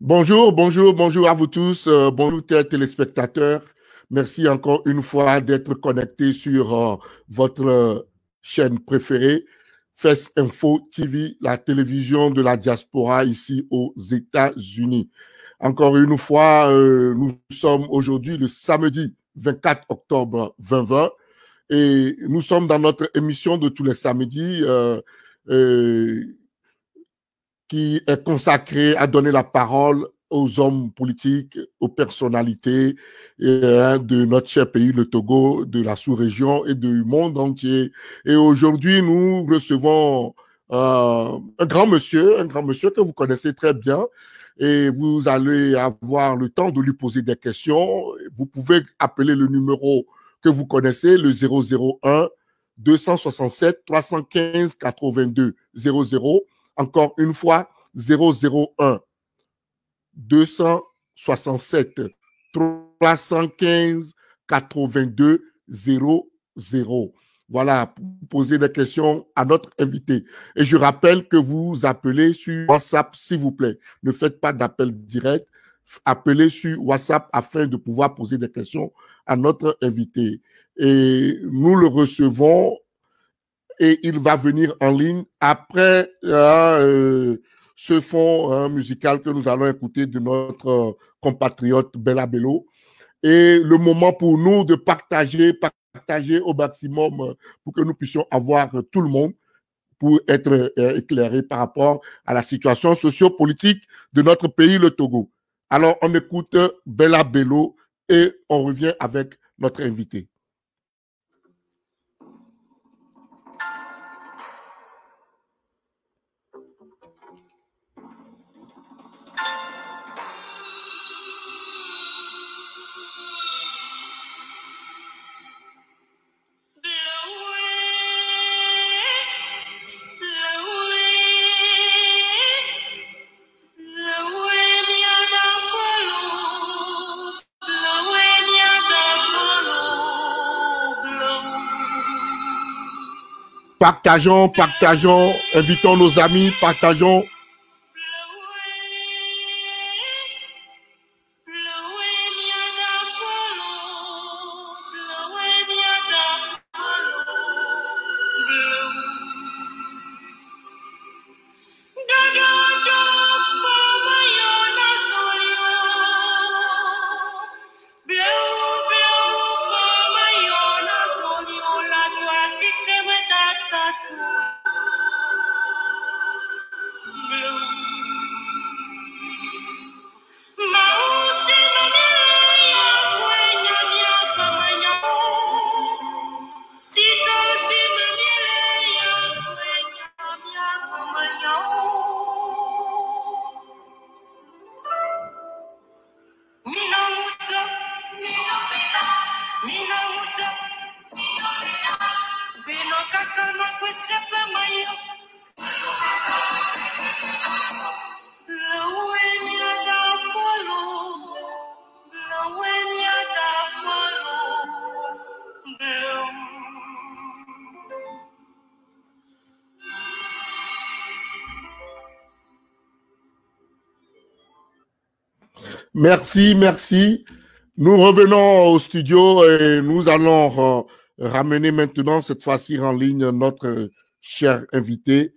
Bonjour, bonjour, bonjour à vous tous. Bonjour, téléspectateurs. Merci encore une fois d'être connectés sur votre chaîne préférée, FES Info TV, la télévision de la diaspora ici aux États-Unis. Encore une fois, nous sommes aujourd'hui le samedi 24 octobre 2020 et nous sommes dans notre émission de tous les samedis qui est consacré à donner la parole aux hommes politiques, aux personnalités de notre cher pays, le Togo, de la sous-région et du monde entier. Et aujourd'hui, nous recevons un grand monsieur que vous connaissez très bien. Et vous allez avoir le temps de lui poser des questions. Vous pouvez appeler le numéro que vous connaissez, le 001 267 315 82 00. Encore une fois, 001 267 315 82 00. Voilà, pour poser des questions à notre invité. Et je rappelle que vous appelez sur WhatsApp, s'il vous plaît. Ne faites pas d'appel direct. Appelez sur WhatsApp afin de pouvoir poser des questions à notre invité. Et nous le recevons et il va venir en ligne après ce fond musical que nous allons écouter de notre compatriote Bella Bello. Et le moment pour nous de partager au maximum pour que nous puissions avoir tout le monde pour être éclairé par rapport à la situation socio-politique de notre pays, le Togo. Alors, on écoute Bella Bello et on revient avec notre invité. Partageons, invitons nos amis, partageons. Merci. Nous revenons au studio et nous allons ramener maintenant, cette fois-ci en ligne, notre cher invité.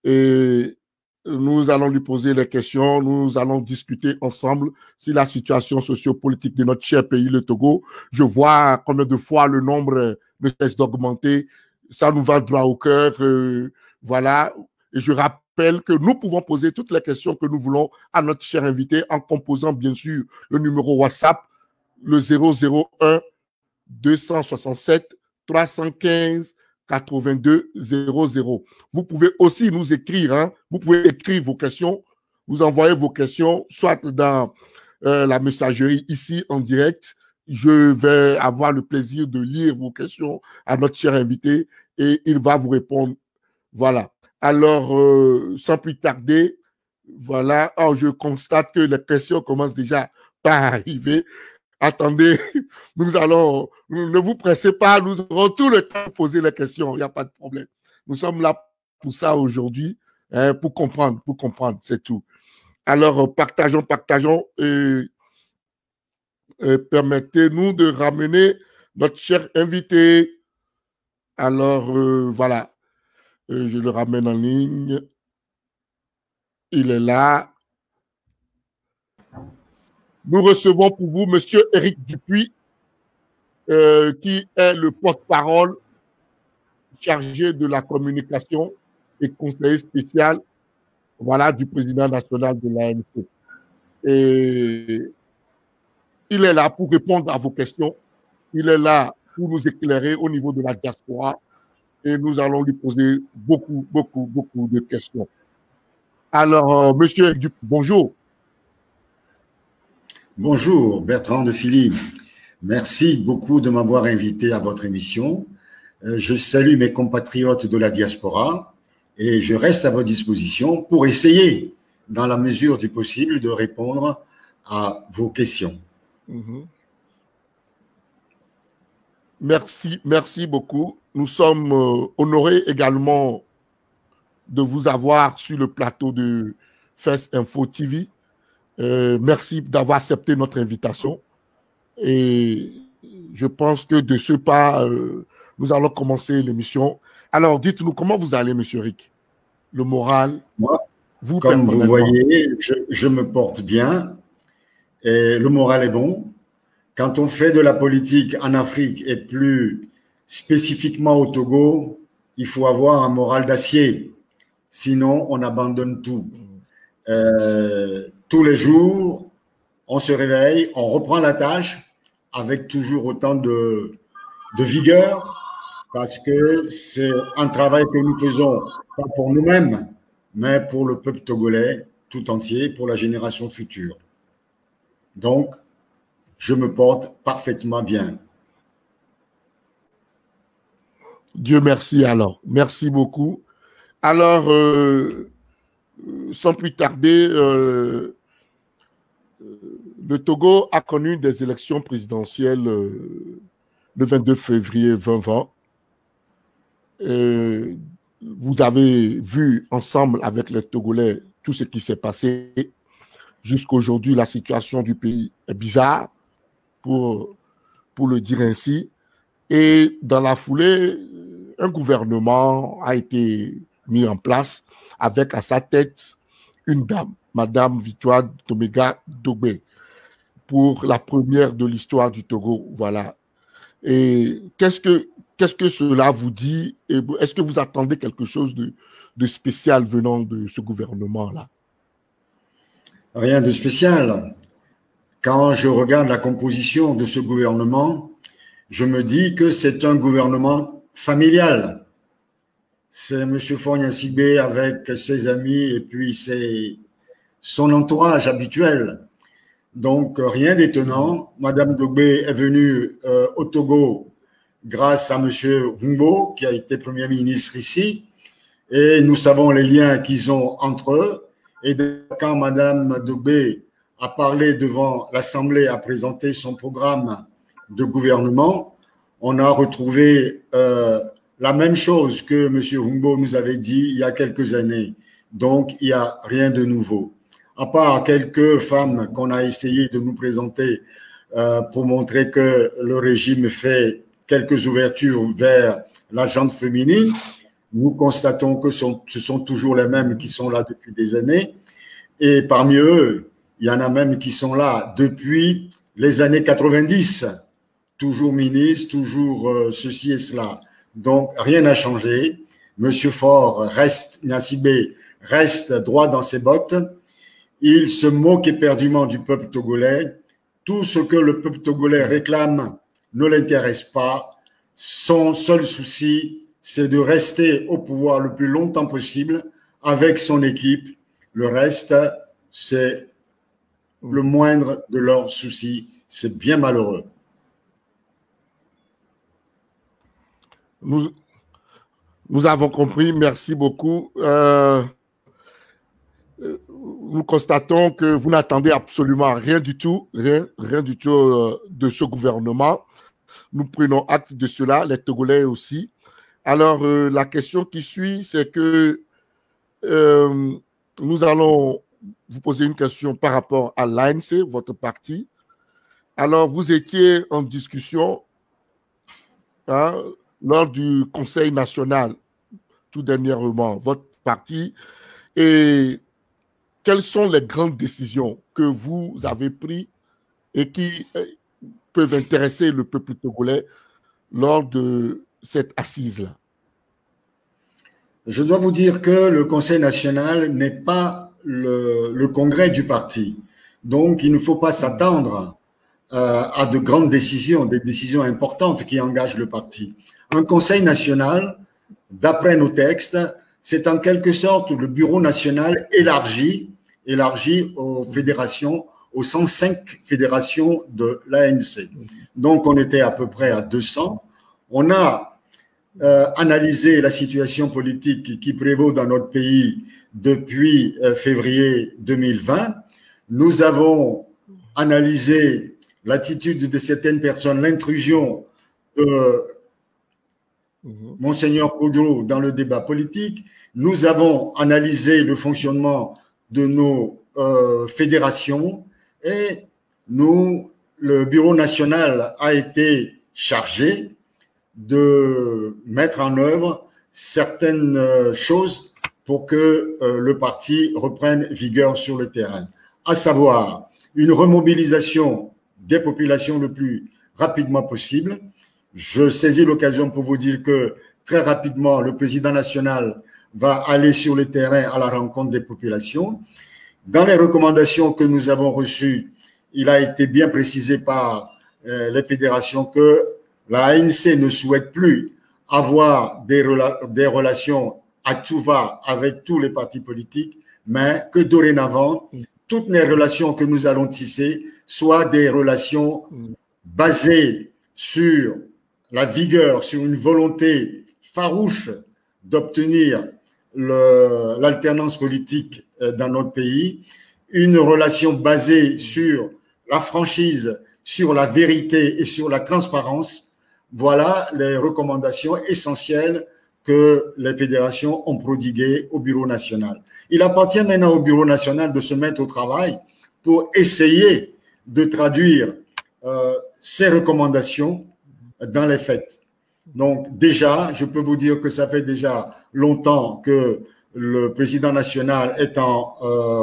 Et nous allons lui poser les questions, nous allons discuter ensemble sur la situation sociopolitique de notre cher pays, le Togo. Je vois combien de fois le nombre ne cesse d'augmenter. Ça nous va droit au cœur. Voilà. Et je rappelle que nous pouvons poser toutes les questions que nous voulons à notre cher invité en composant bien sûr le numéro WhatsApp, le 001 267 315 82 00. Vous pouvez aussi nous écrire, hein? Vous pouvez écrire vos questions, vous envoyez vos questions, soit dans la messagerie ici en direct. Je vais avoir le plaisir de lire vos questions à notre cher invité et il va vous répondre. Voilà. Alors, sans plus tarder, voilà. Oh, je constate que les questions commencent déjà par arriver. Attendez, ne vous pressez pas, nous aurons tout le temps de poser les questions, il n'y a pas de problème. Nous sommes là pour ça aujourd'hui, hein, pour comprendre, c'est tout. Alors, partageons et permettez-nous de ramener notre cher invité. Alors, voilà, je le ramène en ligne. Il est là. Nous recevons pour vous M. Éric Dupuis, qui est le porte-parole chargé de la communication et conseiller spécial, voilà, du président national de l'ANC. Et il est là pour répondre à vos questions. Il est là pour nous éclairer au niveau de la diaspora. Et nous allons lui poser beaucoup de questions. Alors, monsieur Éric Dupuis, bonjour. Bonjour, Bertrand de Philly. Merci beaucoup de m'avoir invité à votre émission. Je salue mes compatriotes de la diaspora et je reste à votre disposition pour essayer, dans la mesure du possible, de répondre à vos questions. Merci beaucoup. Nous sommes honorés également de vous avoir sur le plateau de FES Info TV. Merci d'avoir accepté notre invitation. Et je pense que de ce pas, nous allons commencer l'émission. Alors, dites-nous, comment vous allez, monsieur Rick? Le moral? Moi, comme vous voyez, je me porte bien et le moral est bon. Quand on fait de la politique en Afrique et plus spécifiquement au Togo, il faut avoir un moral d'acier. Sinon, on abandonne tout. Tous les jours, on se réveille, on reprend la tâche avec toujours autant de vigueur parce que c'est un travail que nous faisons pas pour nous-mêmes, mais pour le peuple togolais tout entier, pour la génération future. Donc, je me porte parfaitement bien. Dieu merci alors. Merci beaucoup. Alors, sans plus tarder, le Togo a connu des élections présidentielles le 22 février 2020. Vous avez vu ensemble avec les Togolais tout ce qui s'est passé. Jusqu'aujourd'hui, la situation du pays est bizarre, pour le dire ainsi. Et dans la foulée, un gouvernement a été mis en place avec à sa tête une dame, Madame Victoire Tomega Dogbe, pour la première de l'histoire du Togo. Voilà. Et qu'est-ce que cela vous dit? Est-ce que vous attendez quelque chose de spécial venant de ce gouvernement-là? Rien de spécial. Quand je regarde la composition de ce gouvernement, je me dis que c'est un gouvernement familial. C'est M. Fogna Sibé avec ses amis et puis son entourage habituel. Donc, rien d'étonnant. Madame Dogbe est venue au Togo grâce à M. Humbo, qui a été Premier ministre ici. Et nous savons les liens qu'ils ont entre eux. Et quand Madame Dogbe a parlé devant l'Assemblée, a présenté son programme de gouvernement, on a retrouvé la même chose que M. Humbo nous avait dit il y a quelques années. Donc, il n'y a rien de nouveau. À part quelques femmes qu'on a essayé de nous présenter pour montrer que le régime fait quelques ouvertures vers la gente féminine, nous constatons que ce sont toujours les mêmes qui sont là depuis des années. Et parmi eux, il y en a même qui sont là depuis les années 90, toujours ministres, toujours ceci et cela. Donc, rien n'a changé. Monsieur Faure Gnassingbé reste droit dans ses bottes. Il se moque éperdument du peuple togolais. Tout ce que le peuple togolais réclame ne l'intéresse pas. Son seul souci, c'est de rester au pouvoir le plus longtemps possible avec son équipe. Le reste, c'est le moindre de leurs soucis. C'est bien malheureux. Nous avons compris. Merci beaucoup. Nous constatons que vous n'attendez absolument rien du tout, rien du tout de ce gouvernement. Nous prenons acte de cela, les Togolais aussi. Alors, la question qui suit, c'est que nous allons vous poser une question par rapport à l'ANC, votre parti. Alors, vous étiez en discussion hein, lors du Conseil national, tout dernièrement, votre parti, et quelles sont les grandes décisions que vous avez prises et qui peuvent intéresser le peuple togolais lors de cette assise-là? Je dois vous dire que le Conseil national n'est pas le congrès du parti. Donc, il ne faut pas s'attendre à de grandes décisions, des décisions importantes qui engagent le parti. Un Conseil national, d'après nos textes, c'est en quelque sorte le bureau national élargi aux fédérations, aux 105 fédérations de l'ANC. Donc, on était à peu près à 200. On a analyser la situation politique qui prévaut dans notre pays depuis février 2020. Nous avons analysé l'attitude de certaines personnes, l'intrusion de Monseigneur Kodjo dans le débat politique. Nous avons analysé le fonctionnement de nos fédérations et le Bureau national a été chargé de mettre en œuvre certaines choses pour que le parti reprenne vigueur sur le terrain, à savoir une remobilisation des populations le plus rapidement possible. Je saisis l'occasion pour vous dire que très rapidement, le président national va aller sur le terrain à la rencontre des populations. Dans les recommandations que nous avons reçues, il a été bien précisé par les fédérations que la ANC ne souhaite plus avoir des relations à tout va avec tous les partis politiques, mais que dorénavant, toutes les relations que nous allons tisser soient des relations basées sur la vigueur, sur une volonté farouche d'obtenir l'alternance politique dans notre pays, une relation basée sur la franchise, sur la vérité et sur la transparence. Voilà les recommandations essentielles que les fédérations ont prodiguées au Bureau national. Il appartient maintenant au Bureau national de se mettre au travail pour essayer de traduire ces recommandations dans les faits. Donc déjà, je peux vous dire que ça fait déjà longtemps que le président national est en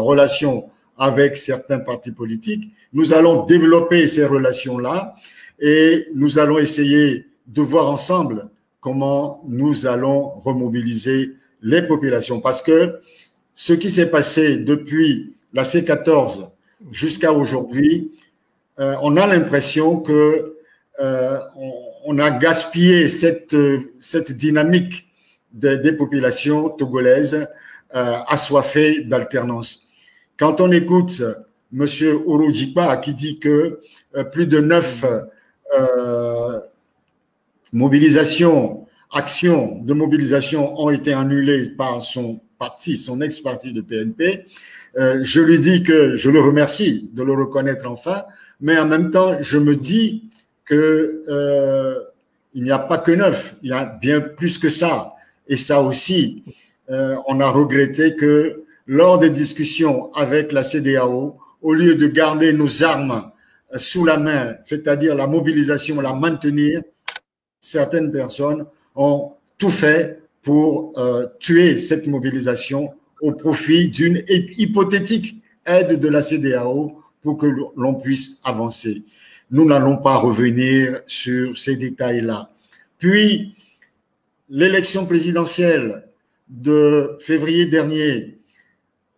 relation avec certains partis politiques. Nous allons développer ces relations-là et nous allons essayer de voir ensemble comment nous allons remobiliser les populations. Parce que ce qui s'est passé depuis la C14 jusqu'à aujourd'hui, on a l'impression que on a gaspillé cette dynamique des populations togolaises assoiffées d'alternance. Quand on écoute M. Ouroudjikba qui dit que plus de 9 actions de mobilisation ont été annulées par son parti, son ex-parti de PNP, je lui dis que je le remercie de le reconnaître enfin, mais en même temps, je me dis que il n'y a pas que 9, il y a bien plus que ça. Et ça aussi, on a regretté que lors des discussions avec la CEDEAO, au lieu de garder nos armes sous la main, c'est-à-dire la mobilisation, la maintenir, certaines personnes ont tout fait pour tuer cette mobilisation au profit d'une hypothétique aide de la CEDEAO pour que l'on puisse avancer. Nous n'allons pas revenir sur ces détails-là. Puis, l'élection présidentielle de février dernier,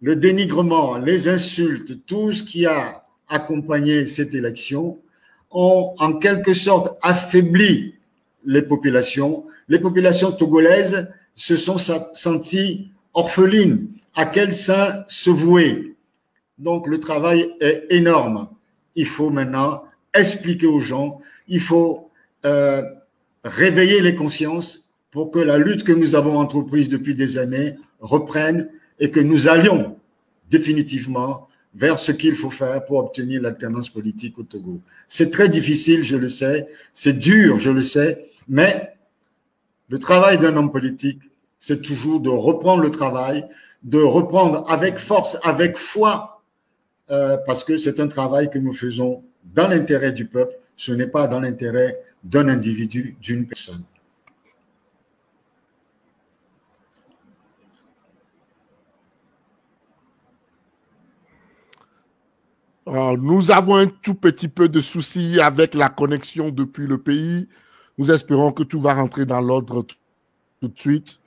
le dénigrement, les insultes, tout ce qui a accompagné cette élection ont en quelque sorte affaibli les populations. Les populations togolaises se sont senties orphelines. À quel saint se vouer? Donc le travail est énorme. Il faut maintenant expliquer aux gens, il faut réveiller les consciences pour que la lutte que nous avons entreprise depuis des années reprenne et que nous allions définitivement vers ce qu'il faut faire pour obtenir l'alternance politique au Togo. C'est très difficile, je le sais, c'est dur, je le sais, mais le travail d'un homme politique, c'est toujours de reprendre le travail, de reprendre avec force, avec foi, parce que c'est un travail que nous faisons dans l'intérêt du peuple, ce n'est pas dans l'intérêt d'un individu, d'une personne. Nous avons un tout petit peu de soucis avec la connexion depuis le pays. Nous espérons que tout va rentrer dans l'ordre tout de suite.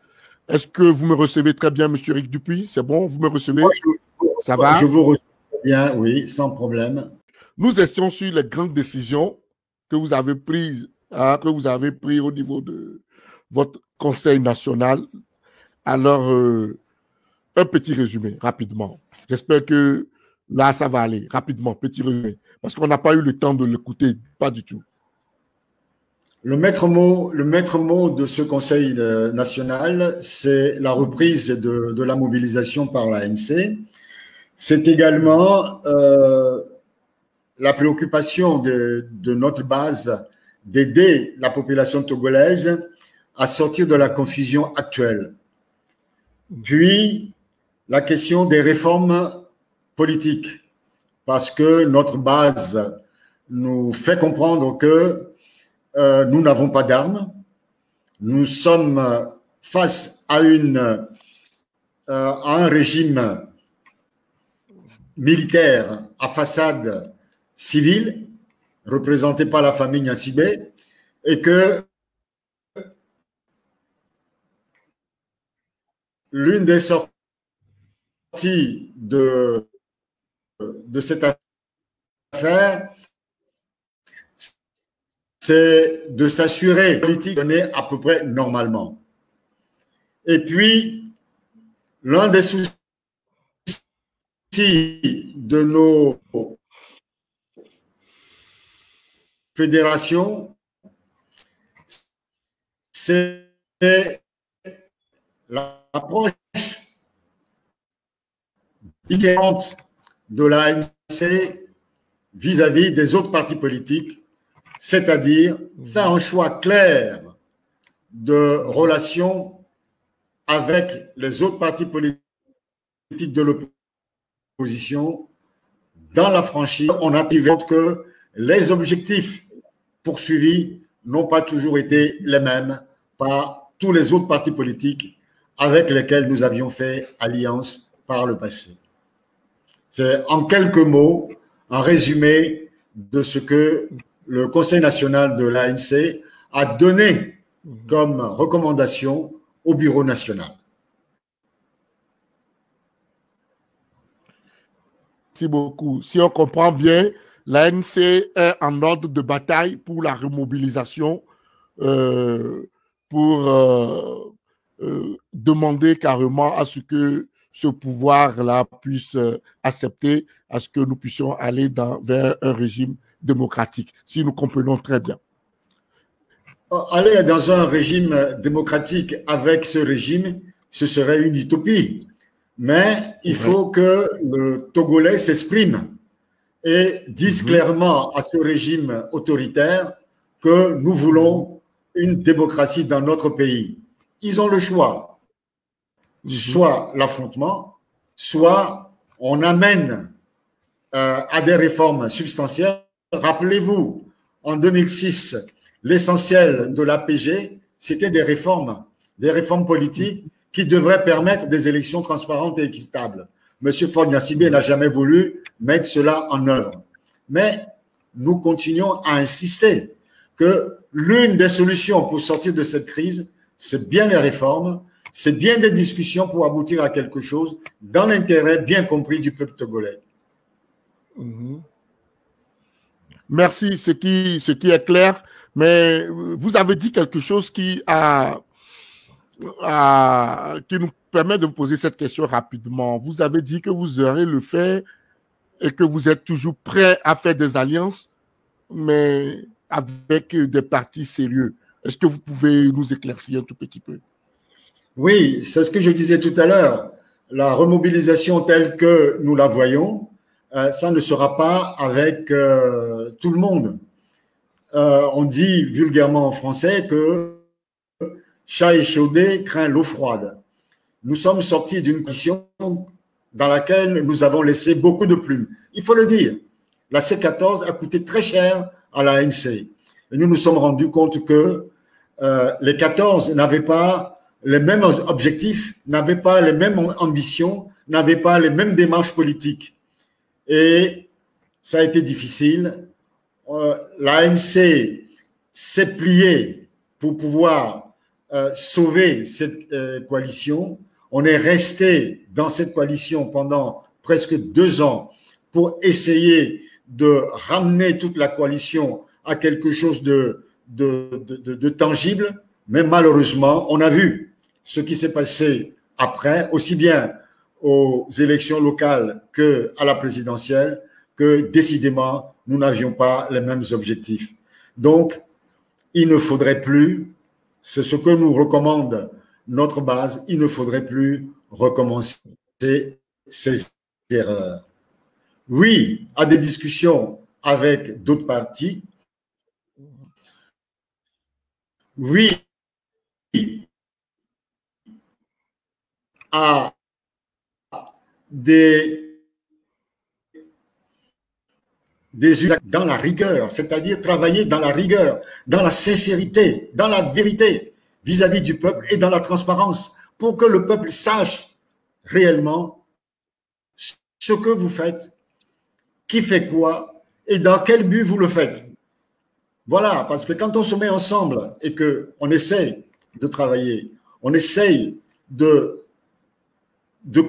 Est-ce que vous me recevez très bien, M. Eric Dupuis? C'est bon, vous me recevez? Ça va? Je vous reçois bien, oui, sans problème. Nous étions sur les grandes décisions que vous avez prises, au niveau de votre Conseil national. Alors, un petit résumé, rapidement. J'espère que là, ça va aller, rapidement, petit résumé. Parce qu'on n'a pas eu le temps de l'écouter, pas du tout. Le maître mot de ce Conseil national, c'est la reprise de la mobilisation par l'ANC. C'est également la préoccupation de notre base d'aider la population togolaise à sortir de la confusion actuelle. Puis, la question des réformes politiques, parce que notre base nous fait comprendre que nous n'avons pas d'armes, nous sommes face à un régime militaire à façade civile, représenté par la famille Gnassingbé, et que l'une des sorties de cette affaire, c'est de s'assurer que la politique donnée à peu près normalement. Et puis, l'un des soucis de nos fédérations, c'est l'approche différente de l'ANC vis-à-vis des autres partis politiques, c'est-à-dire faire un choix clair de relation avec les autres partis politiques de l'opposition. Dans la franchise, on a dit que les objectifs poursuivis n'ont pas toujours été les mêmes par tous les autres partis politiques avec lesquels nous avions fait alliance par le passé. C'est en quelques mots un résumé de ce que le Conseil national de l'ANC a donné comme recommandation au Bureau national. Merci beaucoup. Si on comprend bien, l'ANC est en ordre de bataille pour la remobilisation, pour demander carrément à ce que ce pouvoir-là puisse accepter à ce que nous puissions aller vers un régime démocratique, si nous comprenons très bien. Aller dans un régime démocratique avec ce régime, ce serait une utopie. Mais il faut que le Togolais s'exprime et dise clairement à ce régime autoritaire que nous voulons une démocratie dans notre pays. Ils ont le choix. Soit l'affrontement, soit on amène à des réformes substantielles. Rappelez-vous, en 2006, l'essentiel de l'APG, c'était des réformes politiques qui devraient permettre des élections transparentes et équitables. M. Faure Gnassingbé n'a jamais voulu mettre cela en œuvre. Mais nous continuons à insister que l'une des solutions pour sortir de cette crise, c'est bien les réformes, c'est bien des discussions pour aboutir à quelque chose dans l'intérêt bien compris du peuple togolais. Merci, ce qui est clair, mais vous avez dit quelque chose qui nous permet de vous poser cette question rapidement. Vous avez dit que vous aurez le fait et que vous êtes toujours prêt à faire des alliances, mais avec des partis sérieux. Est-ce que vous pouvez nous éclaircir un tout petit peu? Oui, c'est ce que je disais tout à l'heure. La remobilisation telle que nous la voyons, ça ne sera pas avec tout le monde. On dit vulgairement en français que chat échaudé craint l'eau froide. Nous sommes sortis d'une coalition dans laquelle nous avons laissé beaucoup de plumes. Il faut le dire, la C14 a coûté très cher à l'ANC. Et nous nous sommes rendus compte que les 14 n'avaient pas les mêmes objectifs, n'avaient pas les mêmes ambitions, n'avaient pas les mêmes démarches politiques. Et ça a été difficile. L'ANC s'est pliée pour pouvoir sauver cette coalition. On est resté dans cette coalition pendant presque 2 ans pour essayer de ramener toute la coalition à quelque chose de tangible, mais malheureusement, on a vu ce qui s'est passé après, aussi bien aux élections locales qu'à la présidentielle, que décidément, nous n'avions pas les mêmes objectifs. Donc, il ne faudrait plus, c'est ce que nous recommande notre base, il ne faudrait plus recommencer ces erreurs. Oui, à des discussions avec d'autres partis. Oui, à des dans la rigueur, c'est-à-dire travailler dans la rigueur, dans la sincérité, dans la vérité vis-à-vis du peuple et dans la transparence pour que le peuple sache réellement ce que vous faites, qui fait quoi et dans quel but vous le faites. Voilà, parce que quand on se met ensemble et qu'on essaye de travailler, on essaye de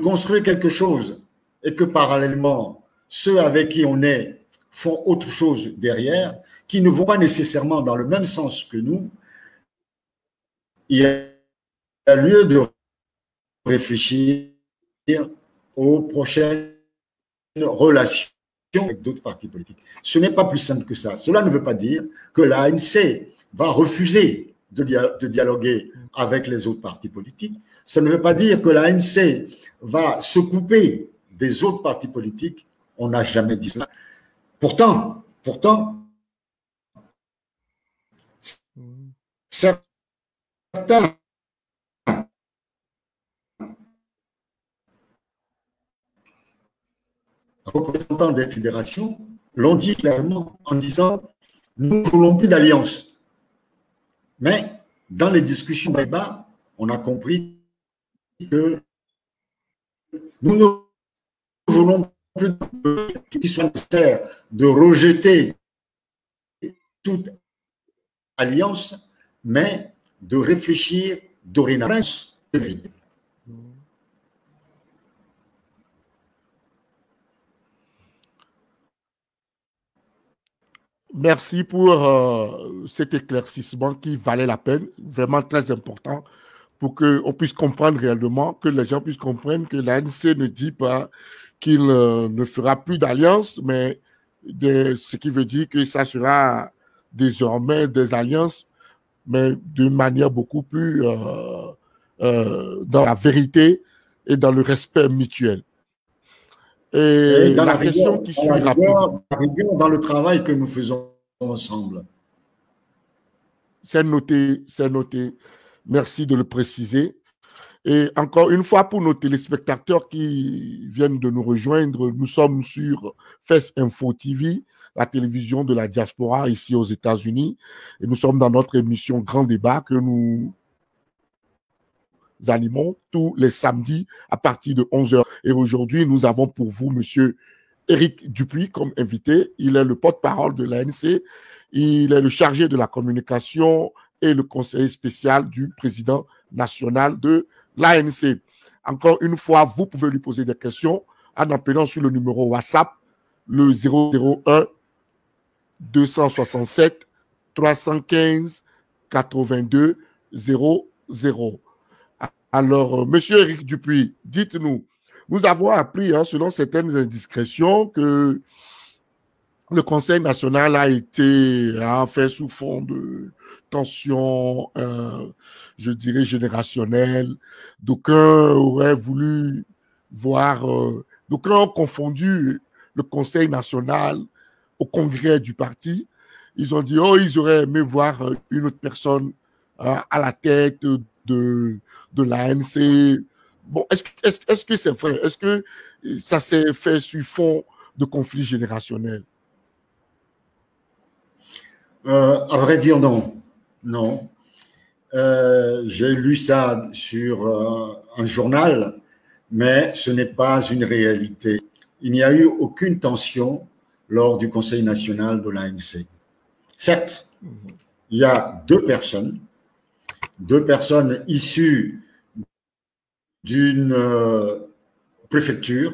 construire quelque chose et que parallèlement, ceux avec qui on est font autre chose derrière, qui ne vont pas nécessairement dans le même sens que nous, il y a lieu de réfléchir aux prochaines relations avec d'autres partis politiques. Ce n'est pas plus simple que ça. Cela ne veut pas dire que l'ANC va refuser de dialoguer avec les autres partis politiques. Ça ne veut pas dire que l'ANC va se couper des autres partis politiques. On n'a jamais dit cela. Pourtant, certains représentants des fédérations l'ont dit clairement en disant « nous ne voulons plus d'alliance ». Mais dans les discussions débat, on a compris que nous ne voulons plus qu'il soit nécessaire de rejeter toute alliance, mais de réfléchir dorénavant. Merci pour cet éclaircissement qui valait la peine, vraiment très important, pour qu'on puisse comprendre réellement, que les gens puissent comprendre que l'ANC ne dit pas qu'il ne fera plus d'alliance, mais ce qui veut dire que ça sera désormais des alliances, mais d'une manière beaucoup plus dans la vérité et dans le respect mutuel. Et dans la question qui suit rapidement. Dans le travail que nous faisons ensemble. C'est noté, c'est noté. Merci de le préciser. Et encore une fois, pour nos téléspectateurs qui viennent de nous rejoindre, nous sommes sur FES Info TV, la télévision de la diaspora ici aux États-Unis. Et nous sommes dans notre émission Grand Débat que nous animons tous les samedis à partir de 11h. Et aujourd'hui, nous avons pour vous M. Éric Dupuis comme invité. Il est le porte-parole de l'ANC. Il est le chargé de la communication et le conseiller spécial du président national de l'ANC. Encore une fois, vous pouvez lui poser des questions en appelant sur le numéro WhatsApp, le 001 267 315 82 00. Alors, Monsieur Éric Dupuis, dites-nous, nous avons appris, selon certaines indiscrétions, que le Conseil national a été fait sous fond de tension, je dirais, générationnelle. D'aucuns auraient voulu voir, d'aucuns ont confondu le Conseil national au congrès du parti. Ils ont dit, oh, ils auraient aimé voir une autre personne à la tête de l'ANC. Bon, est-ce que c'est vrai? Est-ce que ça s'est fait sur fond de conflit générationnel? À vrai dire, non. Non. J'ai lu ça sur un journal, mais ce n'est pas une réalité. Il n'y a eu aucune tension lors du Conseil national de l'ANC. Certes, il y a deux personnes issues d'une préfecture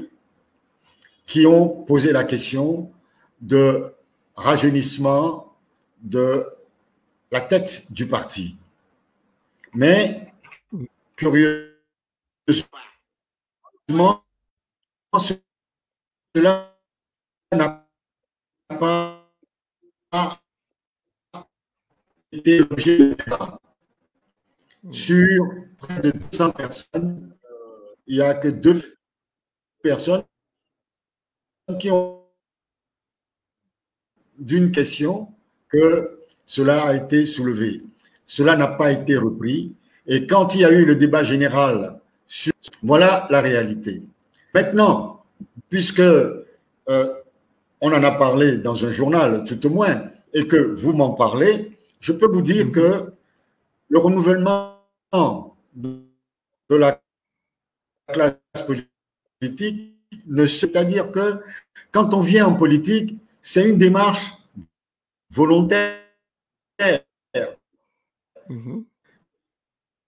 qui ont posé la question de rajeunissement de la tête du parti. Mais, curieusement, cela n'a pas été l'objet de débat. Sur près de 200 personnes, il n'y a que 2 personnes qui ont d'une question que cela a été soulevé. Cela n'a pas été repris. Et quand il y a eu le débat général, voilà la réalité. Maintenant, puisque on en a parlé dans un journal, tout au moins, et que vous m'en parlez, je peux vous dire que le renouvellement de la classe politique, c'est-à-dire que quand on vient en politique, c'est une démarche volontaire.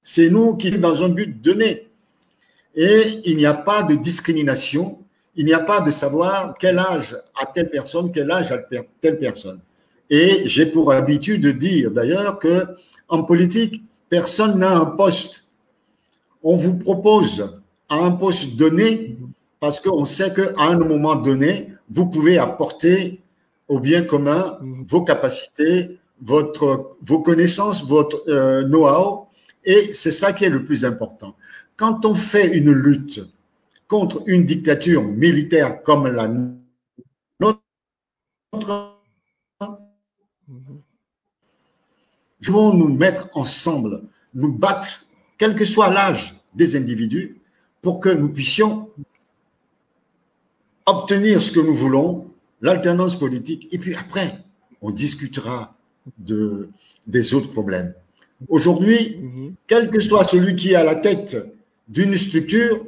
C'est nous qui sommes dans un but donné. Et il n'y a pas de discrimination, il n'y a pas de savoir quel âge a telle personne, quel âge a telle personne. Et j'ai pour habitude de dire d'ailleurs qu'en politique, personne n'a un poste. On vous propose à un poste donné parce qu'on sait qu'à un moment donné, vous pouvez apporter au bien commun vos capacités, vos connaissances, votre know-how, et c'est ça qui est le plus important. Quand on fait une lutte contre une dictature militaire comme la nôtre, nous devons nous mettre ensemble, nous battre, quel que soit l'âge des individus, pour que nous puissions obtenir ce que nous voulons, l'alternance politique, et puis après, on discutera des autres problèmes. Aujourd'hui, quel que soit celui qui est à la tête d'une structure,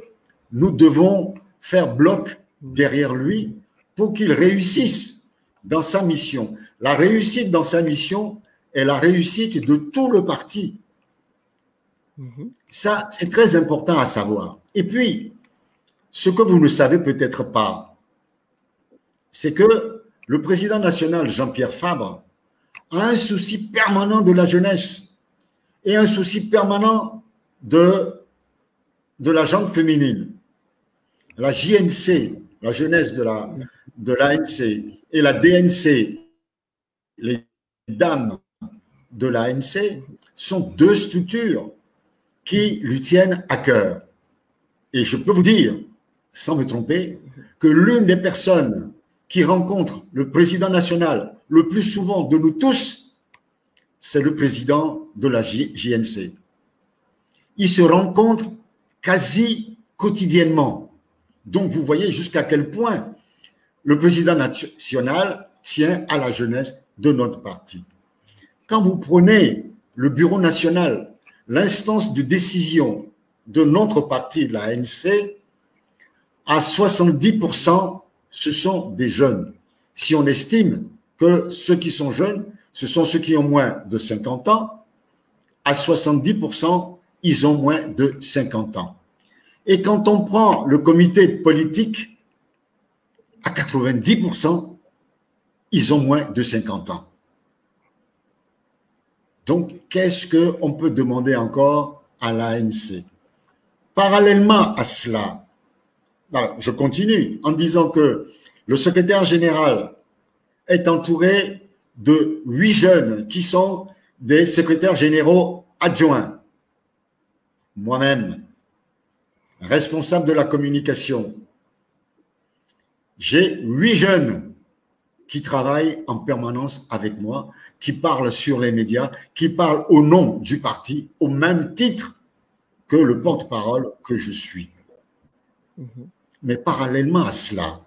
nous devons faire bloc derrière lui pour qu'il réussisse dans sa mission. La réussite dans sa mission est la réussite de tout le parti. Ça, c'est très important à savoir. Et puis, ce que vous ne savez peut-être pas, c'est que le président national, Jean-Pierre Fabre, a un souci permanent de la jeunesse et un souci permanent de la gente féminine. La JNC, la jeunesse de l'ANC, et la DNC, les dames de l'ANC, sont deux structures qui lui tiennent à cœur. Et je peux vous dire, sans me tromper, que l'une des personnes qui rencontre le président national le plus souvent de nous tous, c'est le président de la JNC. Ils se rencontrent quasi quotidiennement. Donc, vous voyez jusqu'à quel point le président national tient à la jeunesse de notre parti. Quand vous prenez le bureau national, l'instance de décision de notre parti, de la ANC, à 70%, ce sont des jeunes. Si on estime que ceux qui sont jeunes, ce sont ceux qui ont moins de 50 ans, à 70%, ils ont moins de 50 ans. Et quand on prend le comité politique, à 90%, ils ont moins de 50 ans. Donc, qu'est-ce qu'on peut demander encore à l'ANC? Parallèlement à cela, je continue en disant que le secrétaire général est entouré de 8 jeunes qui sont des secrétaires généraux adjoints. Moi-même, responsable de la communication, j'ai 8 jeunes qui travaillent en permanence avec moi, qui parlent sur les médias, qui parlent au nom du parti, au même titre que le porte-parole que je suis. Mais parallèlement à cela,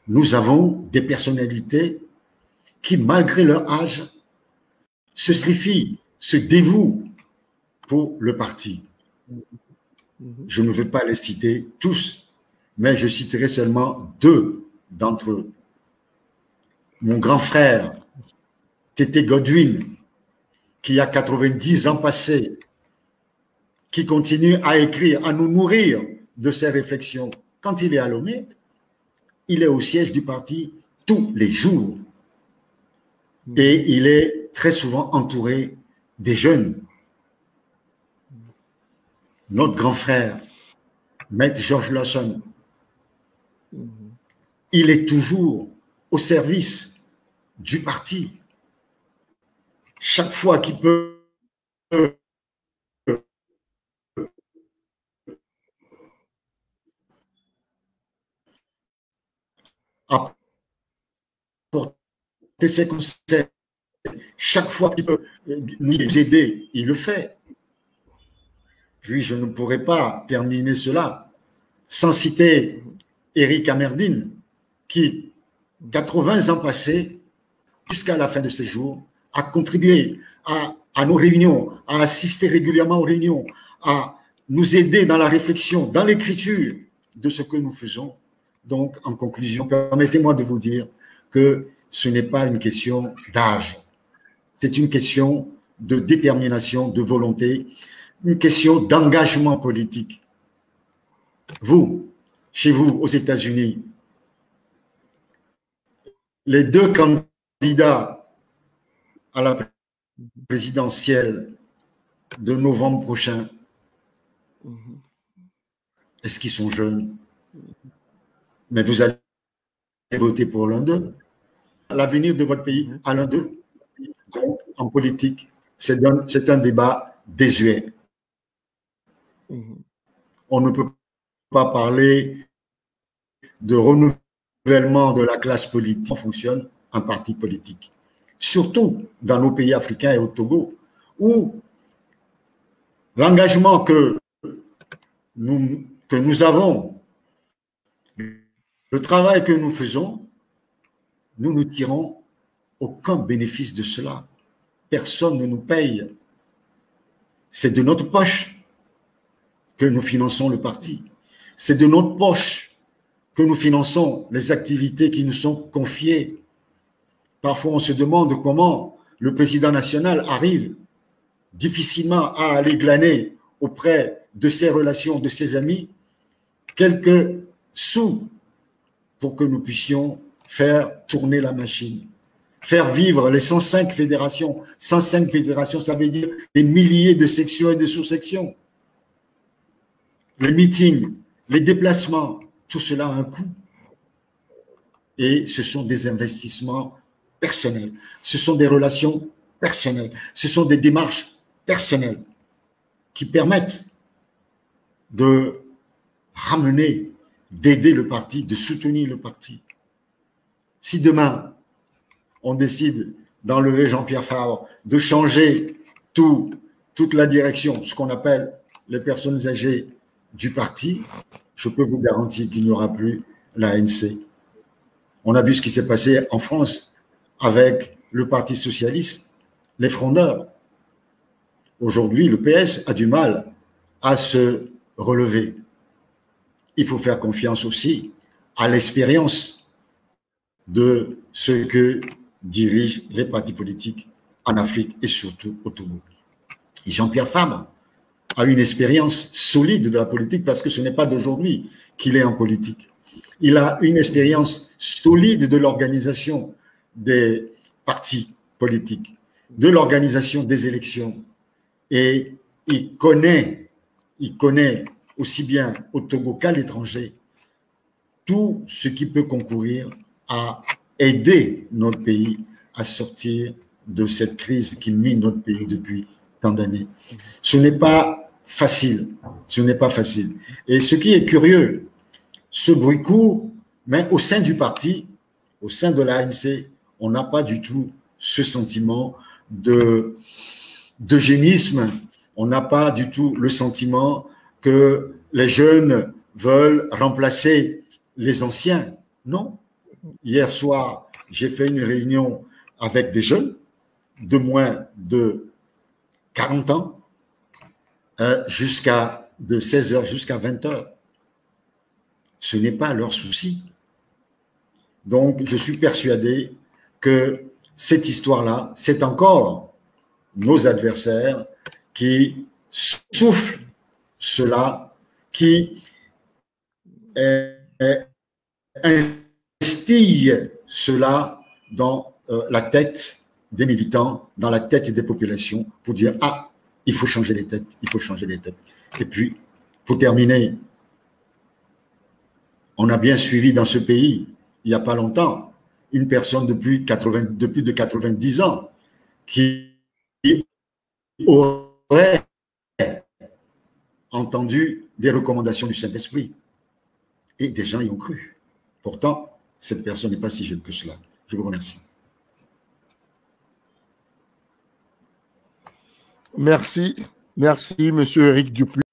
nous avons des personnalités qui, malgré leur âge, se sacrifient, se dévouent pour le parti. Je ne vais pas les citer tous, mais je citerai seulement deux d'entre eux. Mon grand frère, Tété Godwin, qui a 90 ans passés, qui continue à écrire, à nous nourrir de ses réflexions. Quand il est à Lomé, il est au siège du parti tous les jours. Et il est très souvent entouré des jeunes. Notre grand frère, Maître George Lawson, il est toujours au service du parti. Chaque fois qu'il peut apporter ses conseils, chaque fois qu'il peut nous aider, il le fait. Puis je ne pourrais pas terminer cela sans citer Éric Amerdine, qui, 80 ans passés, jusqu'à la fin de ses jours, a contribué à nos réunions, à assister régulièrement aux réunions, à nous aider dans la réflexion, dans l'écriture de ce que nous faisons. Donc, en conclusion, permettez-moi de vous dire que ce n'est pas une question d'âge, c'est une question de détermination, de volonté, une question d'engagement politique. Vous, chez vous, aux États-Unis, les deux candidats à la présidentielle de novembre prochain, est-ce qu'ils sont jeunes? Mais vous allez voter pour l'un d'eux. L'avenir de votre pays à l'un d'eux. En politique, c'est un débat désuet. On ne peut pas parler de renouvellement de la classe politique. On fonctionne un parti politique. Surtout dans nos pays africains et au Togo, où l'engagement que nous avons, le travail que nous faisons, nous ne tirons aucun bénéfice de cela. Personne ne nous paye. C'est de notre poche que nous finançons le parti. C'est de notre poche que nous finançons les activités qui nous sont confiées. Parfois, on se demande comment le président national arrive difficilement à aller glaner auprès de ses relations, de ses amis, quelques sous pour que nous puissions faire tourner la machine, faire vivre les 105 fédérations. 105 fédérations, ça veut dire des milliers de sections et de sous-sections. Les meetings, les déplacements, tout cela a un coût. Et ce sont des investissements personnels, ce sont des relations personnelles, ce sont des démarches personnelles qui permettent de ramener, d'aider le parti, de soutenir le parti. Si demain, on décide d'enlever Jean-Pierre Fabre, de changer toute la direction, ce qu'on appelle les personnes âgées du parti, je peux vous garantir qu'il n'y aura plus l'ANC. On a vu ce qui s'est passé en France avec le Parti socialiste, les frondeurs. Aujourd'hui, le PS a du mal à se relever. Il faut faire confiance aussi à l'expérience de ce que dirigent les partis politiques en Afrique et surtout au Togo. Et Jean-Pierre Fabre a une expérience solide de la politique parce que ce n'est pas d'aujourd'hui qu'il est en politique. Il a une expérience solide de l'organisation des partis politiques, de l'organisation des élections. Et il connaît aussi bien au Togo qu'à l'étranger tout ce qui peut concourir à aider notre pays à sortir de cette crise qui mine notre pays depuis tant d'années. Ce n'est pas facile, ce n'est pas facile. Et ce qui est curieux, ce bruit court, mais au sein du parti, au sein de l'ANC, on n'a pas du tout ce sentiment d'eugénisme, on n'a pas du tout le sentiment que les jeunes veulent remplacer les anciens. Non. Hier soir, j'ai fait une réunion avec des jeunes de moins de 40 ans, de 16h jusqu'à 20h. Ce n'est pas leur souci. Donc, je suis persuadé que cette histoire-là, c'est encore nos adversaires qui soufflent cela, qui instillent cela dans la tête des militants, dans la tête des populations, pour dire « Ah, il faut changer les têtes, il faut changer les têtes ». Et puis, pour terminer, on a bien suivi dans ce pays, il n'y a pas longtemps, une personne de plus de 90 ans qui aurait entendu des recommandations du Saint-Esprit. Et des gens y ont cru. Pourtant, cette personne n'est pas si jeune que cela. Je vous remercie. Merci. Merci, M. Éric Dupuis.